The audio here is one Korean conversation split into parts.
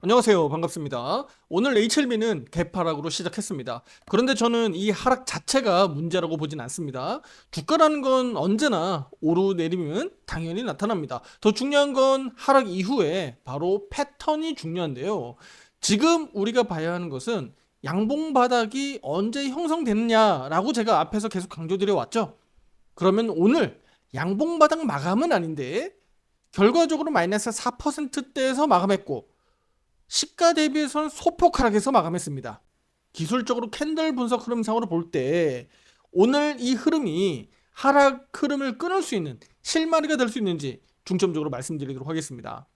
안녕하세요. 반갑습니다. 오늘 HLB는 개파락으로 시작했습니다. 그런데 저는 이 하락 자체가 문제라고 보진 않습니다. 주가라는 건 언제나 오르내림은 당연히 나타납니다. 더 중요한 건 하락 이후에 바로 패턴이 중요한데요. 지금 우리가 봐야 하는 것은 양봉 바닥이 언제 형성되느냐라고 제가 앞에서 계속 강조드려 왔죠. 그러면 오늘 양봉 바닥 마감은 아닌데 결과적으로 마이너스 4%대에서 마감했고 시가 대비해서는 소폭 하락해서 마감했습니다. 기술적으로 캔들 분석 흐름상으로 볼 때 오늘 이 흐름이 하락 흐름을 끊을 수 있는 실마리가 될 수 있는지 중점적으로 말씀드리도록 하겠습니다.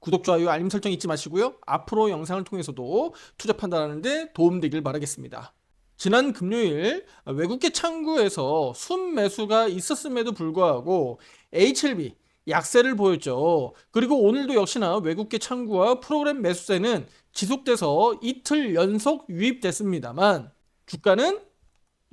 구독, 좋아요, 알림 설정 잊지 마시고요. 앞으로 영상을 통해서도 투자 판단하는데 도움되길 바라겠습니다. 지난 금요일 외국계 창구에서 순매수가 있었음에도 불구하고 HLB 약세를 보였죠. 그리고 오늘도 역시나 외국계 창구와 프로그램 매수세는 지속돼서 이틀 연속 유입됐습니다만 주가는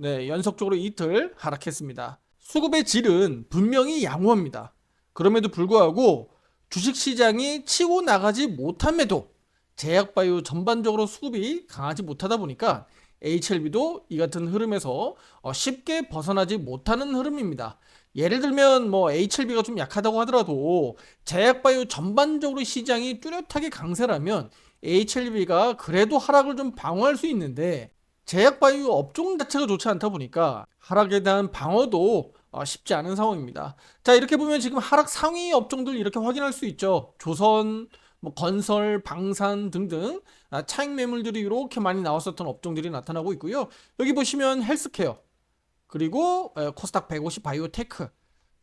연속적으로 이틀 하락했습니다. 수급의 질은 분명히 양호합니다. 그럼에도 불구하고 주식시장이 치고 나가지 못함에도 제약바이오 전반적으로 수급이 강하지 못하다 보니까 HLB도 이 같은 흐름에서 쉽게 벗어나지 못하는 흐름입니다. 예를 들면 HLB가 좀 약하다고 하더라도 제약바이오 전반적으로 시장이 뚜렷하게 강세라면 HLB가 그래도 하락을 좀 방어할 수 있는데 제약바이오 업종 자체가 좋지 않다 보니까 하락에 대한 방어도 쉽지 않은 상황입니다. 자, 이렇게 보면 지금 하락 상위 업종들 이렇게 확인할 수 있죠. 조선, 건설, 방산 등등 차익 매물들이 이렇게 많이 나왔었던 업종들이 나타나고 있고요. 여기 보시면 헬스케어 그리고 코스닥 150 바이오테크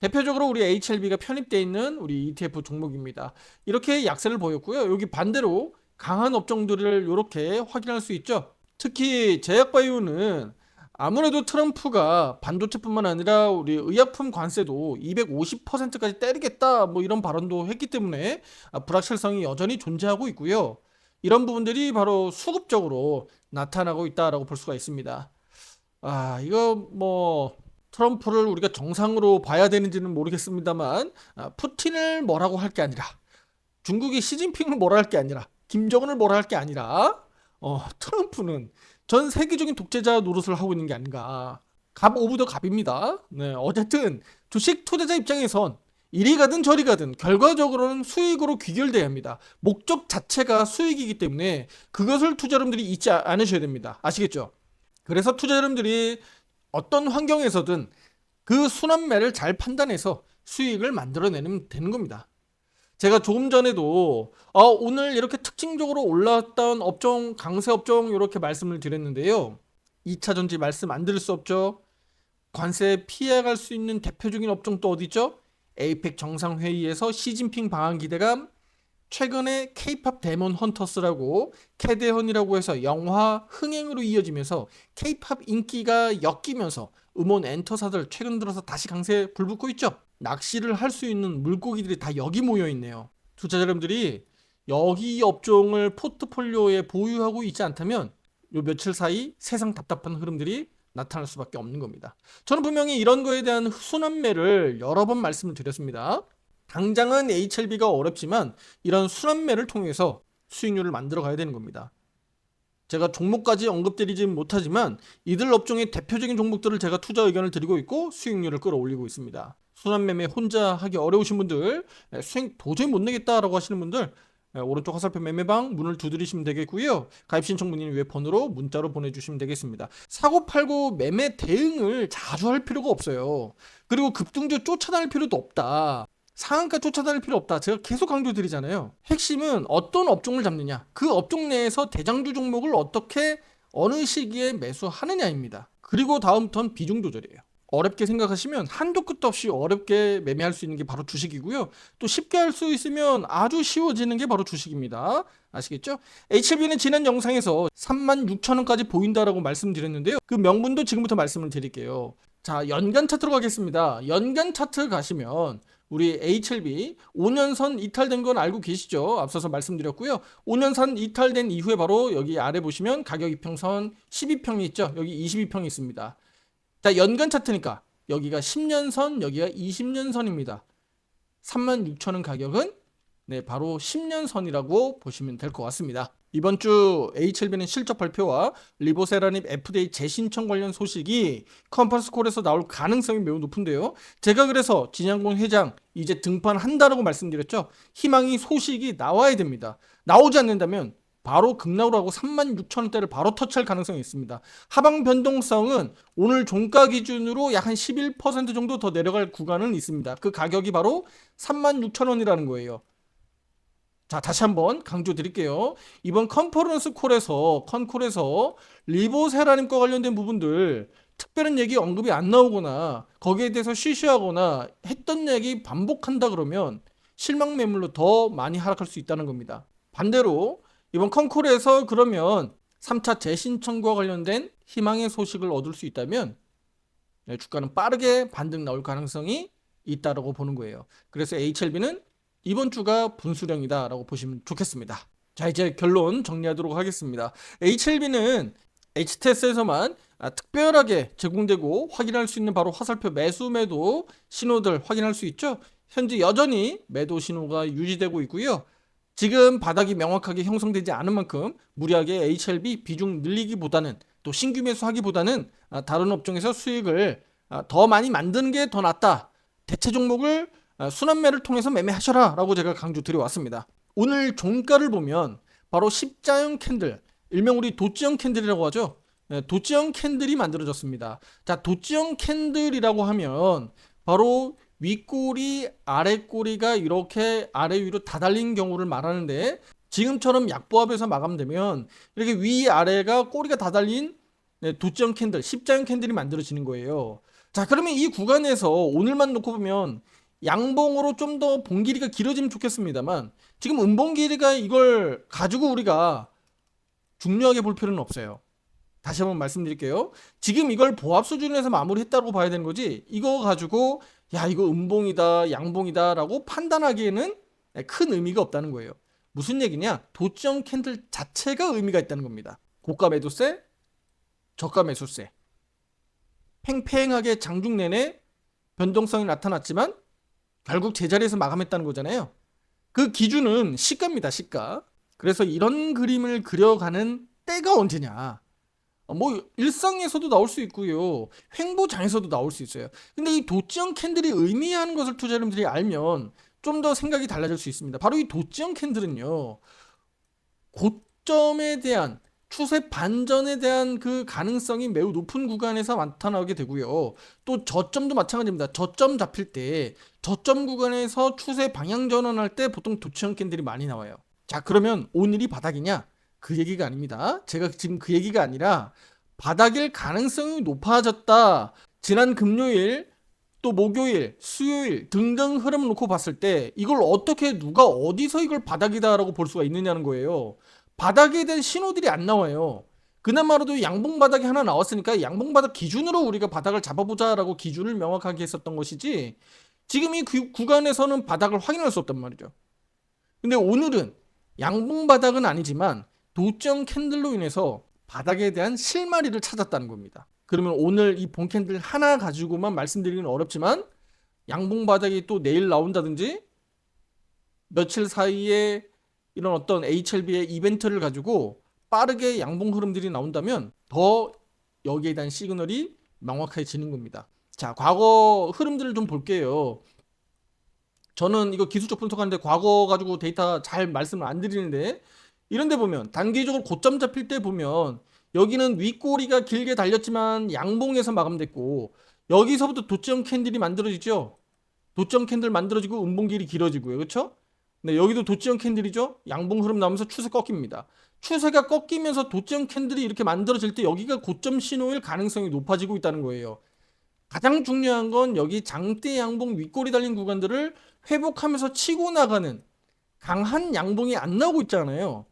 대표적으로 우리 HLB가 편입되어 있는 우리 ETF 종목입니다. 이렇게 약세를 보였고요. 여기 반대로 강한 업종들을 이렇게 확인할 수 있죠. 특히 제약바이오는 아무래도 트럼프가 반도체뿐만 아니라 우리 의약품 관세도 250%까지 때리겠다 이런 발언도 했기 때문에 불확실성이 여전히 존재하고 있고요. 이런 부분들이 바로 수급적으로 나타나고 있다라고 볼 수가 있습니다. 이거 트럼프를 우리가 정상으로 봐야 되는지는 모르겠습니다만 푸틴을 뭐라고 할 게 아니라 중국이 시진핑을 뭐라 할 게 아니라 김정은을 뭐라 할 게 아니라 트럼프는 전 세계적인 독재자 노릇을 하고 있는 게 아닌가. 갑 오브 더 갑입니다. 네, 어쨌든 주식 투자자 입장에선 이리 가든 저리 가든 결과적으로는 수익으로 귀결돼야 합니다. 목적 자체가 수익이기 때문에 그것을 투자 여러분들이 잊지 않으셔야 됩니다. 아시겠죠? 그래서 투자 여러분들이 어떤 환경에서든 그 순환매를 잘 판단해서 수익을 만들어내면 되는 겁니다. 제가 조금 전에도 오늘 이렇게 특징적으로 올라왔던 업종, 강세 업종 이렇게 말씀을 드렸는데요. 2차 전지 말씀 안 드릴 수 없죠. 관세 피해갈 수 있는 대표적인 업종 또 어디죠? 에이펙 정상회의에서 시진핑 방한 기대감, 최근에 K-팝 데몬 헌터스라고 캐대헌이라고 해서 영화 흥행으로 이어지면서 K-팝 인기가 엮이면서 음원 엔터사들 최근 들어서 다시 강세 불붙고 있죠. 낚시를 할 수 있는 물고기들이 다 여기 모여 있네요. 투자자 여러분들이 여기 업종을 포트폴리오에 보유하고 있지 않다면 요 며칠 사이 세상 답답한 흐름들이 나타날 수밖에 없는 겁니다. 저는 분명히 이런 거에 대한 순환매를 여러 번 말씀을 드렸습니다. 당장은 HLB가 어렵지만 이런 순환매를 통해서 수익률을 만들어 가야 되는 겁니다. 제가 종목까지 언급드리지 못하지만 이들 업종의 대표적인 종목들을 제가 투자 의견을 드리고 있고 수익률을 끌어올리고 있습니다. 순환매매 혼자 하기 어려우신 분들, 수익 도저히 못 내겠다라고 하시는 분들 오른쪽 화살표 매매방 문을 두드리시면 되겠고요. 가입 신청 문의는 웹폰으로 문자로 보내주시면 되겠습니다. 사고 팔고 매매 대응을 자주 할 필요가 없어요. 그리고 급등주 쫓아다닐 필요도 없다. 상한가 쫓아다닐 필요 없다. 제가 계속 강조드리잖아요. 핵심은 어떤 업종을 잡느냐. 그 업종 내에서 대장주 종목을 어떻게 어느 시기에 매수하느냐입니다. 그리고 다음부터는 비중 조절이에요. 어렵게 생각하시면 한도 끝도 없이 어렵게 매매할 수 있는 게 바로 주식이고요. 또 쉽게 할 수 있으면 아주 쉬워지는 게 바로 주식입니다. 아시겠죠? HLB는 지난 영상에서 36,000원까지 보인다라고 말씀드렸는데요. 그 명분도 지금부터 말씀을 드릴게요. 자, 연간 차트로 가겠습니다. 연간 차트 가시면 우리 HLB 5년선 이탈된 건 알고 계시죠? 앞서서 말씀드렸고요. 5년선 이탈된 이후에 바로 여기 아래 보시면 가격 이평선 12평이 있죠? 여기 22평이 있습니다. 자, 연간 차트니까 여기가 10년선, 여기가 20년선입니다. 36,000원 가격은 네, 바로 10년 선이라고 보시면 될 것 같습니다. 이번 주 HLB는 실적 발표와 리보세라닙 FDA 재신청 관련 소식이 컨퍼런스 콜에서 나올 가능성이 매우 높은데요. 제가 그래서 진양공 회장 이제 등판한다라고 말씀드렸죠. 희망이 소식이 나와야 됩니다. 나오지 않는다면 바로 급락을 하고 36,000원대를 바로 터치할 가능성이 있습니다. 하방 변동성은 오늘 종가 기준으로 약 한 11% 정도 더 내려갈 구간은 있습니다. 그 가격이 바로 36,000원이라는 거예요. 자, 다시 한번 강조드릴게요. 이번 컨퍼런스 콜에서 리보세라님과 관련된 부분들 특별한 얘기 언급이 안 나오거나 거기에 대해서 쉬쉬하거나 했던 얘기 반복한다 그러면 실망 매물로 더 많이 하락할 수 있다는 겁니다. 반대로 이번 컨콜에서 그러면 3차 재신청과 관련된 희망의 소식을 얻을 수 있다면 주가는 빠르게 반등 나올 가능성이 있다라고 보는 거예요. 그래서 HLB는 이번 주가 분수령이다라고 보시면 좋겠습니다. 자, 이제 결론 정리하도록 하겠습니다. HLB는 HTS에서만 특별하게 제공되고 확인할 수 있는 바로 화살표 매수 매도 신호들 확인할 수 있죠. 현재 여전히 매도 신호가 유지되고 있고요. 지금 바닥이 명확하게 형성되지 않은 만큼 무리하게 HLB 비중 늘리기보다는 또 신규 매수하기보다는 다른 업종에서 수익을 더 많이 만드는 게 더 낫다. 대체 종목을 순환매를 통해서 매매하셔라 라고 제가 강조 드려왔습니다. 오늘 종가를 보면 바로 십자형 캔들, 일명 우리 도치형 캔들이라고 하죠. 도치형 캔들이 만들어졌습니다. 자, 도치형 캔들이라고 하면 바로 윗꼬리, 아랫꼬리가 이렇게 아래 위로 다 달린 경우를 말하는데 지금처럼 약보합에서 마감되면 이렇게 위아래가 꼬리가 다 달린 도치형 캔들, 십자형 캔들이 만들어지는 거예요. 자, 그러면 이 구간에서 오늘만 놓고 보면 양봉으로 좀 더 봉 길이가 길어지면 좋겠습니다만 지금 음봉 길이가 이걸 가지고 우리가 중요하게 볼 필요는 없어요. 다시 한번 말씀드릴게요. 지금 이걸 보합 수준에서 마무리했다고 봐야 되는 거지 이거 가지고 야 이거 음봉이다 양봉이다 라고 판단하기에는 큰 의미가 없다는 거예요. 무슨 얘기냐? 도치형 캔들 자체가 의미가 있다는 겁니다. 고가 매도세, 저가 매수세 팽팽하게 장중 내내 변동성이 나타났지만 결국 제자리에서 마감했다는 거잖아요. 그 기준은 시가입니다. 시가. 그래서 이런 그림을 그려가는 때가 언제냐. 뭐 일상에서도 나올 수 있고요. 횡보장에서도 나올 수 있어요. 근데 이 도치형 캔들이 의미하는 것을 투자자분들이 알면 좀 더 생각이 달라질 수 있습니다. 바로 이 도치형 캔들은요. 고점에 대한 추세 반전에 대한 그 가능성이 매우 높은 구간에서 나타나게 되고요. 또 저점도 마찬가지입니다. 저점 잡힐 때 저점 구간에서 추세 방향 전환할 때 보통 도치형 캔들이 많이 나와요. 자, 그러면 오늘이 바닥이냐? 그 얘기가 아닙니다. 제가 지금 그 얘기가 아니라 바닥일 가능성이 높아졌다. 지난 금요일 또 목요일, 수요일 등등 흐름을 놓고 봤을 때 이걸 어떻게 누가 어디서 이걸 바닥이다라고 볼 수가 있느냐는 거예요. 바닥에 대한 신호들이 안 나와요. 그나마라도 양봉 바닥이 하나 나왔으니까 양봉 바닥 기준으로 우리가 바닥을 잡아보자라고 기준을 명확하게 했었던 것이지 지금 이 구간에서는 바닥을 확인할 수 없단 말이죠. 근데 오늘은 양봉 바닥은 아니지만 도치형 캔들로 인해서 바닥에 대한 실마리를 찾았다는 겁니다. 그러면 오늘 이 본 캔들 하나 가지고만 말씀드리기는 어렵지만 양봉 바닥이 또 내일 나온다든지 며칠 사이에 이런 어떤 HLB의 이벤트를 가지고 빠르게 양봉 흐름들이 나온다면 더 여기에 대한 시그널이 명확해지는 겁니다. 자, 과거 흐름들을 좀 볼게요. 저는 이거 기술적 분석하는데 과거 가지고 데이터 잘 말씀을 안 드리는데 이런 데 보면 단기적으로 고점 잡힐 때 보면 여기는 윗꼬리가 길게 달렸지만 양봉에서 마감됐고 여기서부터 도치형 캔들이 만들어지죠. 도치형 캔들 만들어지고 음봉 길이 길어지고요. 그렇죠? 네, 여기도 도치형 캔들이죠. 양봉 흐름 나오면서 추세 꺾입니다. 추세가 꺾이면서 도치형 캔들이 이렇게 만들어질 때 여기가 고점 신호일 가능성이 높아지고 있다는 거예요. 가장 중요한 건 여기 장대 양봉 윗꼬리 달린 구간들을 회복하면서 치고 나가는 강한 양봉이 안 나오고 있잖아요.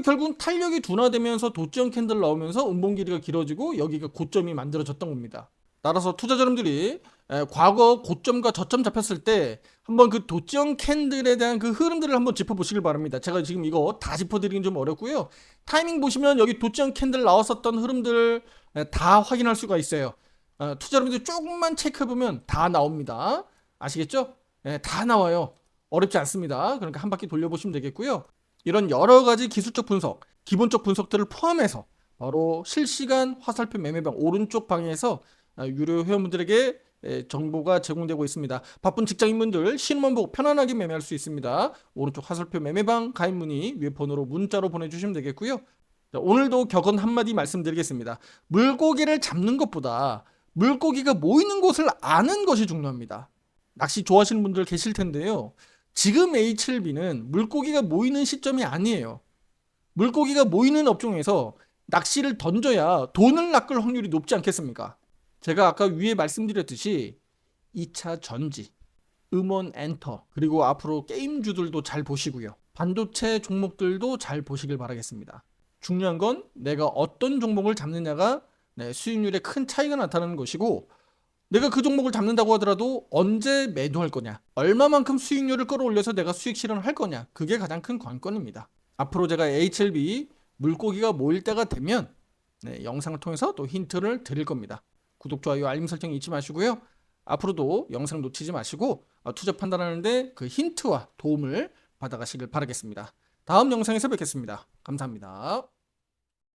결국은 탄력이 둔화되면서 도치형 캔들 나오면서 음봉 길이가 길어지고 여기가 고점이 만들어졌던 겁니다. 따라서 투자자분들이 과거 고점과 저점 잡혔을 때 한번 그 도치형 캔들에 대한 그 흐름들을 한번 짚어보시길 바랍니다. 제가 지금 이거 다 짚어드리긴 좀 어렵고요. 타이밍 보시면 여기 도치형 캔들 나왔었던 흐름들 다 확인할 수가 있어요. 투자자분들 조금만 체크해보면 다 나옵니다. 아시겠죠? 다 나와요. 어렵지 않습니다. 그러니까 한 바퀴 돌려보시면 되겠고요. 이런 여러 가지 기술적 분석, 기본적 분석들을 포함해서 바로 실시간 화살표 매매방 오른쪽 방에서 유료 회원분들에게 정보가 제공되고 있습니다. 바쁜 직장인분들 신문만 보고 편안하게 매매할 수 있습니다. 오른쪽 화살표 매매방 가입 문의 위에 번호로 문자로 보내주시면 되겠고요. 자, 오늘도 격언 한마디 말씀드리겠습니다. 물고기를 잡는 것보다 물고기가 모이는 곳을 아는 것이 중요합니다. 낚시 좋아하시는 분들 계실 텐데요. 지금 H7B는 물고기가 모이는 시점이 아니에요. 물고기가 모이는 업종에서 낚시를 던져야 돈을 낚을 확률이 높지 않겠습니까? 제가 아까 위에 말씀드렸듯이 2차 전지, 음원 엔터, 그리고 앞으로 게임주들도 잘 보시고요. 반도체 종목들도 잘 보시길 바라겠습니다. 중요한 건 내가 어떤 종목을 잡느냐가 수익률에 큰 차이가 나타나는 것이고, 내가 그 종목을 잡는다고 하더라도 언제 매도할 거냐, 얼마만큼 수익률을 끌어올려서 내가 수익 실현을 할 거냐, 그게 가장 큰 관건입니다. 앞으로 제가 HLB 물고기가 모일 때가 되면 영상을 통해서 또 힌트를 드릴 겁니다. 구독, 좋아요, 알림 설정 잊지 마시고요. 앞으로도 영상 놓치지 마시고 투자 판단하는데 그 힌트와 도움을 받아가시길 바라겠습니다. 다음 영상에서 뵙겠습니다. 감사합니다.